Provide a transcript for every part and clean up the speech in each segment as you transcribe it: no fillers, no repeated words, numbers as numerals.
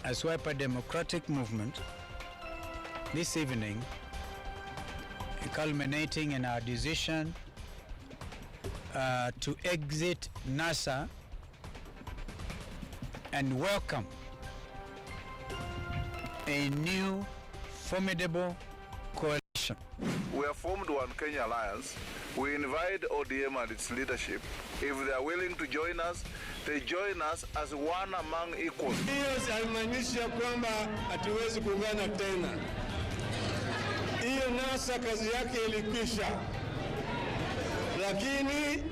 as Wiper Democratic Movement this evening, culminating in our decision to exit NASA and welcome a new formidable coalition. We have formed One Kenya Alliance. We invite ODM and its leadership. If they are willing to join us, they join us as one among equals. Hiyo haimaanishi kwamba hatuwezi kuungana tena. Hiyo NASA kazi yake ilikwisha. Lakini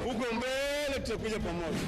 huko mbele tutakuja pamoja.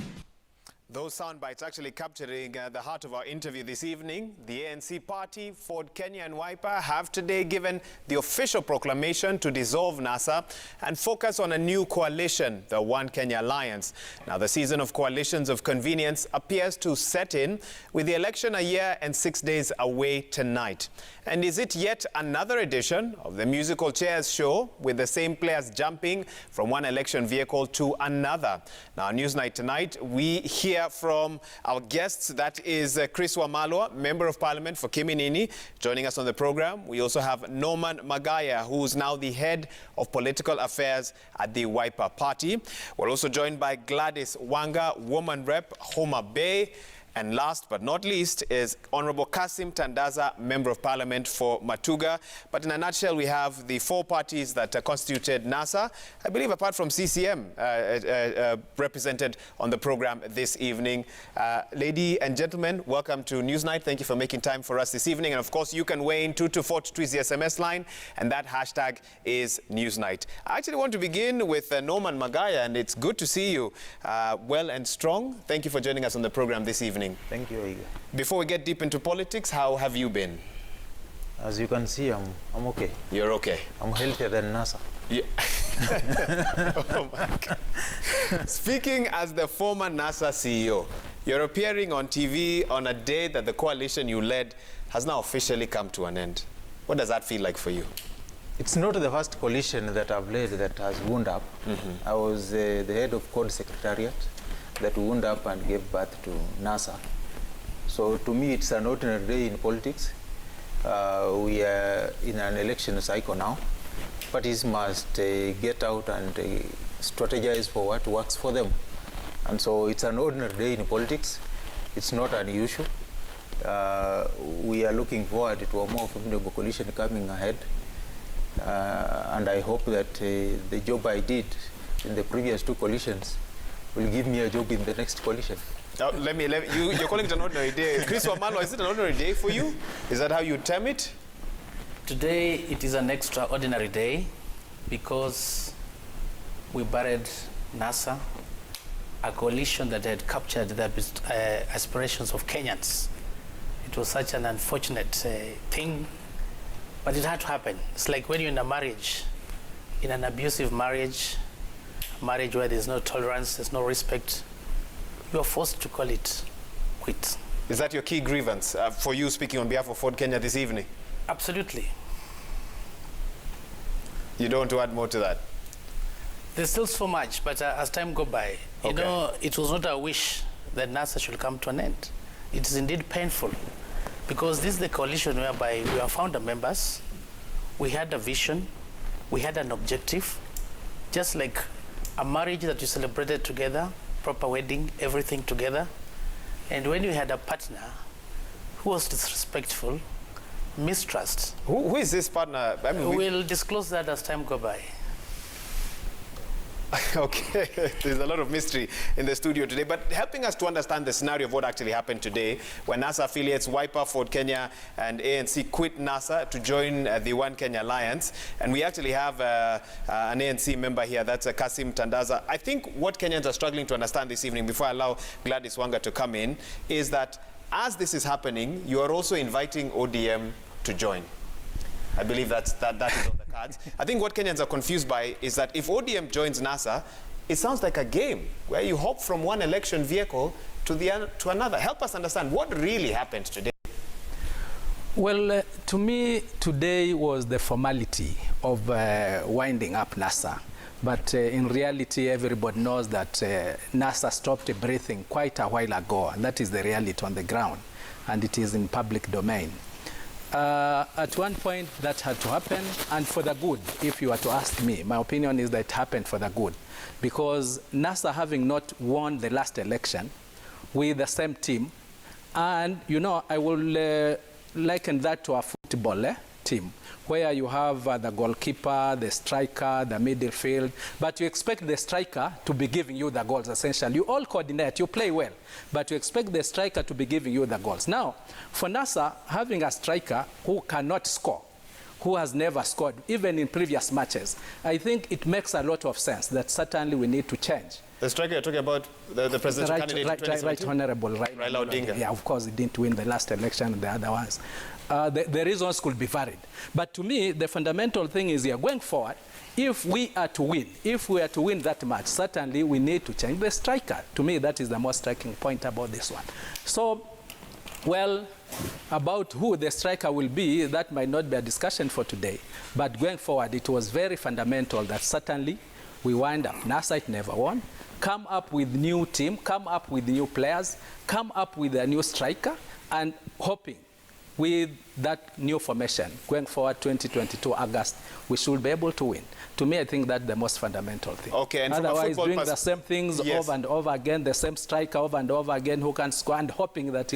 Those sound bites actually capturing the heart of our interview this evening. The ANC party, Ford Kenya and Wiper have today given the official proclamation to dissolve NASA and focus on a new coalition, the One Kenya Alliance. Now, the season of coalitions of convenience appears to set in with the election a year and 6 days away tonight. And is it yet another edition of the musical chairs show with the same players jumping from one election vehicle to another? Now, Newsnight tonight, we hear from our guests. That is Chris Wamalwa, Member of Parliament for Kiminini, joining us on the program. We also have Norman Magaya, who's now the head of political affairs at the Wiper Party. We're also joined by Gladys Wanga, Woman Rep, Homa Bay. And last but not least is Honorable Kassim Tandaza, Member of Parliament for Matuga. But in a nutshell, we have the four parties that constituted NASA. I believe apart from CCM represented on the program this evening. Ladies and gentlemen, welcome to Newsnight. Thank you for making time for us this evening. And of course, you can weigh in 22422 is the SMS line, and that hashtag is Newsnight. I actually want to begin with Norman Magaya, and it's good to see you well and strong. Thank you for joining us on the program this evening. Thank you, Igor. Before we get deep into politics, how have you been? As you can see, I'm okay. You're okay? I'm healthier than NASA. Yeah. Oh my God. Speaking as the former NASA CEO, you're appearing on TV on a day that the coalition you led has now officially come to an end. What does that feel like for you? It's not the first coalition that I've led that has wound up. I was the head of Code Secretariat that wound up and gave birth to NASA. So to me, it's an ordinary day in politics. We are in an election cycle now. Parties must get out and strategize for what works for them. And so it's an ordinary day in politics. It's not unusual. We are looking forward to a more formidable coalition coming ahead. And I hope that the job I did in the previous two coalitions will give me a job in the next coalition. You're calling it an ordinary day. Chris Wamalwa, is it an ordinary day for you? Is that how you term it? Today, it is an extraordinary day because we buried NASA, a coalition that had captured the aspirations of Kenyans. It was such an unfortunate thing, but it had to happen. It's like when you're in a marriage, in an abusive marriage where there's no tolerance, there's no respect, you are forced to call it quits. Is that your key grievance for you speaking on behalf of Ford Kenya this evening? Absolutely. You don't want to add more to that? There's still so much, but as time goes by, you know, it was not a wish that NASA should come to an end. It is indeed painful because this is the coalition whereby we are founder members, we had a vision, we had an objective, just like a marriage that you celebrated together, proper wedding, everything together. And when you had a partner who was disrespectful, mistrust. Who is this partner? I mean, we'll disclose that as time goes by. Okay, there's a lot of mystery in the studio today, but helping us to understand the scenario of what actually happened today, when NASA affiliates Wiper, Ford Kenya, and ANC quit NASA to join the One Kenya Alliance, and we actually have an ANC member here, that's Kassim Tandaza. I think what Kenyans are struggling to understand this evening, before I allow Gladys Wanga to come in, is that as this is happening, you are also inviting ODM to join. I believe that is on the cards. I think what Kenyans are confused by is that if ODM joins NASA, it sounds like a game where you hop from one election vehicle to another. Help us understand what really happened today. Well, to me, today was the formality of winding up NASA. But in reality, everybody knows that NASA stopped breathing quite a while ago, and that is the reality on the ground, and it is in public domain. At one point, that had to happen, and for the good, if you were to ask me. My opinion is that it happened for the good, because NASA, having not won the last election with the same team, and, you know, I will liken that to a football team, where you have the goalkeeper, the striker, the midfield, but you expect the striker to be giving you the goals, essentially. You all coordinate, you play well, but you expect the striker to be giving you the goals. Now, for NASA, having a striker who cannot score, who has never scored, even in previous matches, I think it makes a lot of sense that certainly we need to change. The striker you're talking about, the presidential candidate in 2017? Right, Honorable Raila Odinga. Yeah, of course, he didn't win the last election and the other ones. The reasons could be varied. But to me, the fundamental thing is here, going forward, if we are to win that match, certainly we need to change the striker. To me, that is the most striking point about this one. So, well, about who the striker will be, that might not be a discussion for today. But going forward, it was very fundamental that certainly we wind up. NASA, it never won. Come up with new team, come up with new players, come up with a new striker, and hoping with that new formation, going forward 2022 August, we should be able to win. To me, I think that's the most fundamental thing. Okay, and otherwise, doing the same things over and over again, the same striker over and over again who can score, and hoping that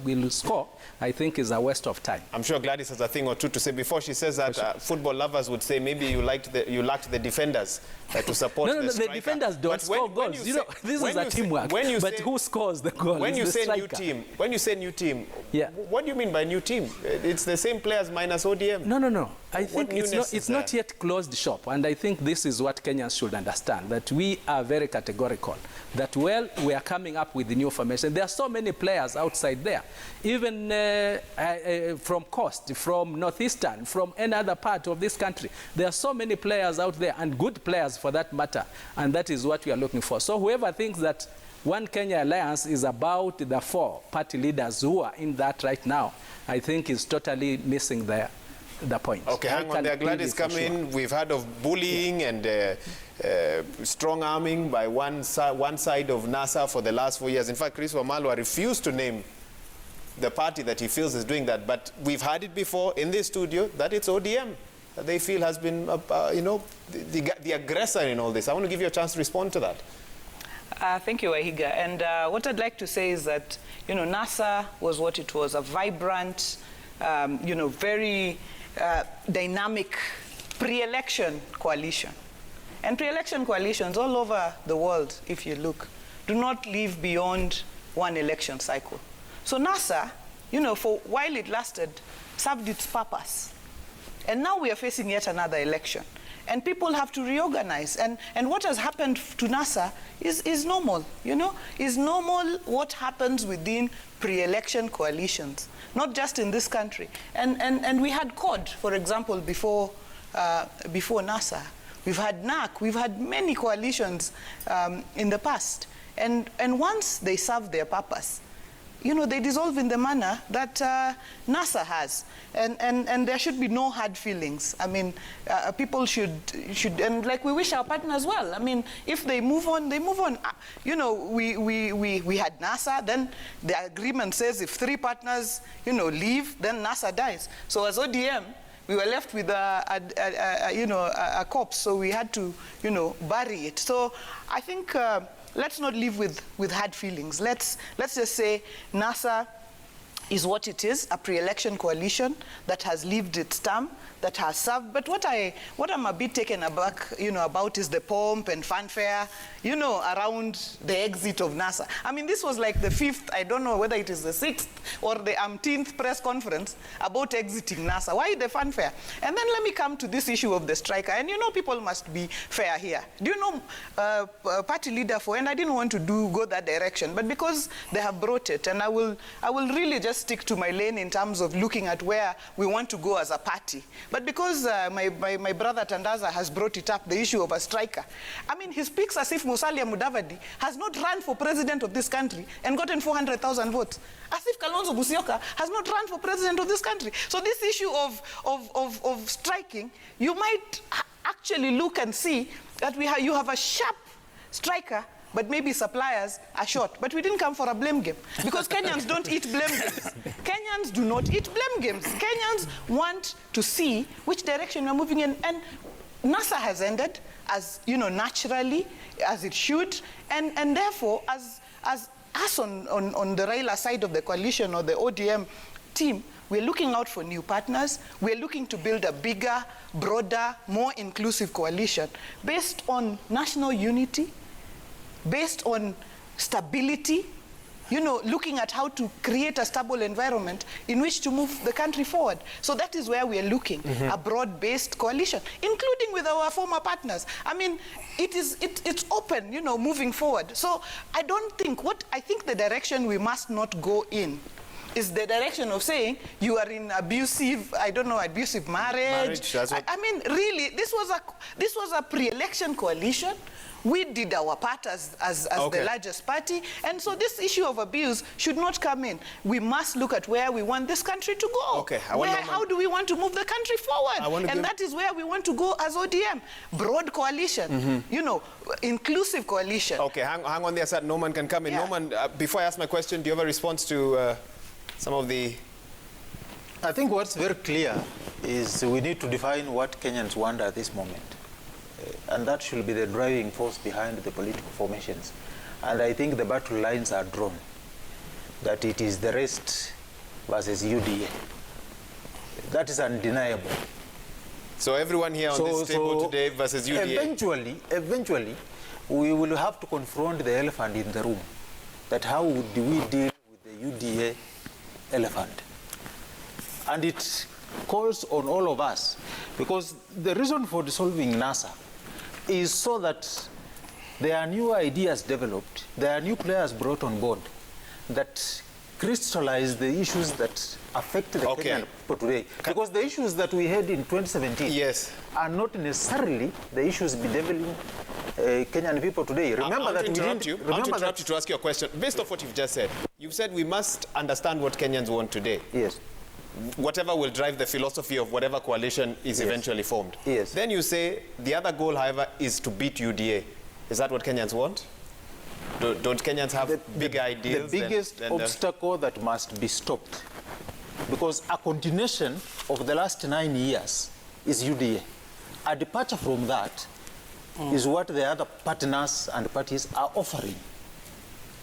will score, I think is a waste of time. I'm sure Gladys has a thing or two to say. Before she says that, football lovers would say maybe you lacked the defenders to support the striker. The defenders don't score goals. You know, this is a teamwork. But who scores the goal? When you say new team, yeah. What do you mean by new team? It's the same players minus ODM. No. I think it's not yet closed shop, and I think this is what Kenyans should understand, that we are very categorical, that, well, we are coming up with the new formation. There are so many players outside there, even from Coast, from Northeastern, from any other part of this country. There are so many players out there, and good players for that matter, and that is what we are looking for. So whoever thinks that One Kenya Alliance is about the 4 party leaders who are in that right now, I think is totally missing the point. Okay, hang on there. Gladys, come in. We've heard of bullying and strong arming by one side of NASA for the last 4 years. In fact, Chris Wamalwa refused to name the party that he feels is doing that. But we've heard it before in this studio that it's ODM that they feel has been, the aggressor in all this. I want to give you a chance to respond to that. Thank you, Wahiga. And what I'd like to say is that, NASA was what it was, a vibrant, very dynamic pre-election coalition. And pre-election coalitions all over the world, if you look, do not live beyond one election cycle. So NASA, for while it lasted, served its purpose. And now we are facing yet another election. And people have to reorganize. And what has happened to NASA is normal, is normal what happens within pre-election coalitions, not just in this country. And we had COD, for example, before NASA. We've had NAC, we've had many coalitions in the past. And once they serve their purpose, they dissolve in the manner that NASA has. And there should be no hard feelings. I mean, people should, and like we wish our partners well. I mean, if they move on, they move on. We had NASA, then the agreement says if 3 partners, leave, then NASA dies. So as ODM, we were left with a corpse, so we had to, bury it. So I think let's not live with hard feelings. Let's just say NASA is what it is, a pre-election coalition that has lived its term, that has served. But what I'm a bit taken aback, about is the pomp and fanfare, around the exit of NASA. I mean, this was like the 5th, I don't know whether it is the 6th or the 10th press conference about exiting NASA. Why the fanfare? And then let me come to this issue of the striker. And people must be fair here. Do you know party leader and I didn't want to go that direction, but because they have brought it, and I will really just stick to my lane in terms of looking at where we want to go as a party. But because my brother Tandaza has brought it up, the issue of a striker, I mean, he speaks as if Musalia Mudavadi has not run for president of this country and gotten 400,000 votes. As if Kalonzo Musyoa has not run for president of this country. So this issue of striking, you might actually look and see that you have a sharp striker, but maybe suppliers are short. But we didn't come for a blame game, because Kenyans don't eat blame games. Kenyans do not eat blame games. Kenyans want to see which direction we're moving in. And NASA has ended, as you know, naturally, as it should. And therefore, as us on the Raila side of the coalition or the ODM team, we're looking out for new partners. We're looking to build a bigger, broader, more inclusive coalition based on national unity, based on stability, you know, looking at how to create a stable environment in which to move the country forward. So that is where we are looking, a broad-based coalition, including with our former partners. I mean, it's open, you know, moving forward. So I think the direction we must not go in is the direction of saying you are in abusive, abusive marriage. I mean, really, this was a pre-election coalition. We did our part as the largest party, and so this issue of abuse should not come in. We must look at where we want this country to go. Okay. How do we want to move the country forward? And that is where we want to go as ODM. Broad coalition, you know, inclusive coalition. Okay, hang on there, sir. Norman can come in. Yeah. Norman, before I ask my question, do you have a response to some of the... I think what's very clear is we need to define what Kenyans want at this moment. And that should be the driving force behind the political formations. And I think the battle lines are drawn, that it is the rest versus UDA. That is undeniable. So everyone here on this table today versus UDA? Eventually, we will have to confront the elephant in the room. That how do we deal with the UDA elephant? And it calls on all of us, because the reason for dissolving NASA is so that there are new ideas developed, there are new players brought on board that crystallize the issues that affect the Kenyan people today. Because the issues that we had in 2017 are not necessarily the issues bedeviling Kenyan people today. Remember that we didn't... I want to interrupt you to ask you a question. Based off what you've just said, you've said we must understand what Kenyans want today. Yes. Whatever will drive the philosophy of whatever coalition is eventually formed. Yes. Then you say the other goal, however, is to beat UDA. Is that what Kenyans want? Don't Kenyans have big ideas? The biggest obstacle that must be stopped, because a continuation of the last 9 years is UDA. A departure from that is what the other partners and parties are offering.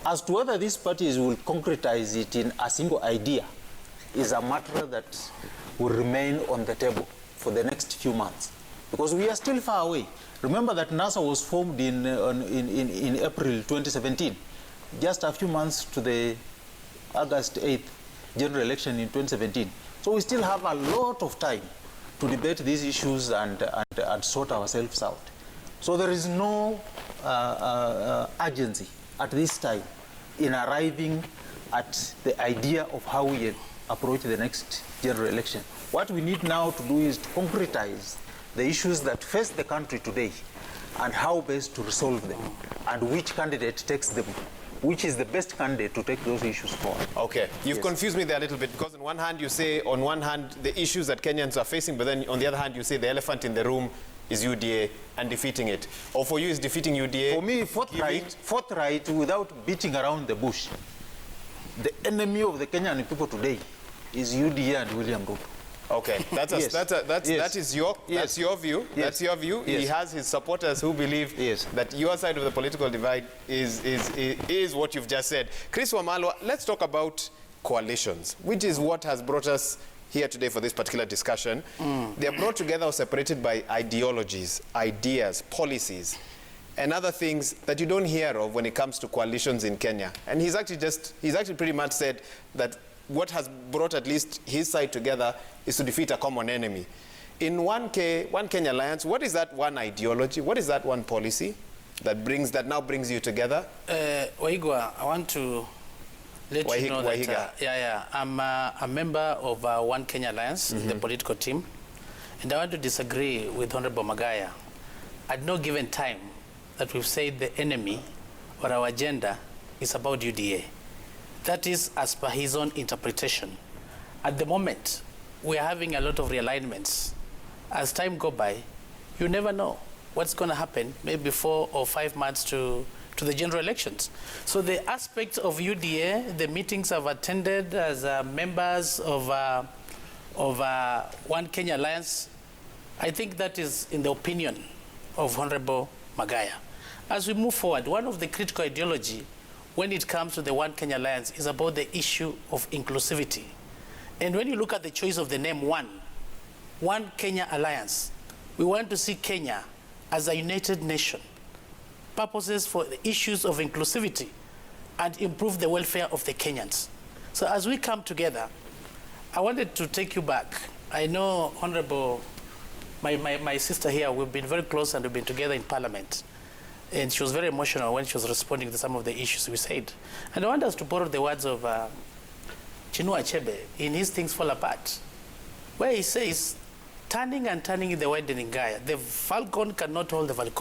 As to whether these parties will concretize it in a single idea is a matter that will remain on the table for the next few months, because we are still far away. Remember that NASA was formed in April 2017, just a few months to the August 8th general election in 2017. So we still have a lot of time to debate these issues and sort ourselves out. So there is no urgency at this time in arriving at the idea of how we approach the next general election. What we need now to do is to concretize the issues that face the country today and how best to resolve them, and which candidate takes them, which is the best candidate to take those issues forward. Okay, you've confused me there a little bit, because on one hand you say, on one hand, the issues that Kenyans are facing, but then on the other hand you say the elephant in the room is UDA and defeating it. Or for you is defeating UDA? For me, forthright without beating around the bush. The enemy of the Kenyan people today is UDA and William Ruto. Okay, that is your view. That's your view. Yes. He has his supporters who believe that your side of the political divide is what you've just said. Chris Wamalwa, let's talk about coalitions, which is what has brought us here today for this particular discussion. They are brought together or separated by ideologies, ideas, policies, and other things that you don't hear of when it comes to coalitions in Kenya. And he's actually pretty much said that what has brought at least his side together is to defeat a common enemy. In One Kenya Alliance, what is that one ideology? What is that one policy that now brings you together? Waigwa, I want to let you know that I'm a member of One Kenya Alliance, the political team, and I want to disagree with Honorable Magaya. At no given time that we've said the enemy or our agenda is about UDA. That is as per his own interpretation. At the moment, we are having a lot of realignments. As time goes by, you never know. what's going to happen maybe 4 or 5 months to the general elections. So the aspects of UDA, the meetings I've attended as members of One Kenya Alliance, I think that is in the opinion of Honorable Magaya. As we move forward, one of the critical ideology when it comes to the One Kenya Alliance is about the issue of inclusivity. And when you look at the choice of the name One Kenya Alliance, we want to see Kenya as a united nation, purposes for the issues of inclusivity and improve the welfare of the Kenyans. So as we come together, I wanted to take you back. I know Honorable, my sister here, we've been very close and we've been together in Parliament. And she was very emotional when she was responding to some of the issues we said. And I want us to borrow the words of Chinua Achebe in his Things Fall Apart, where he says, turning and turning in the widening gyre, the falcon cannot hold the falcon.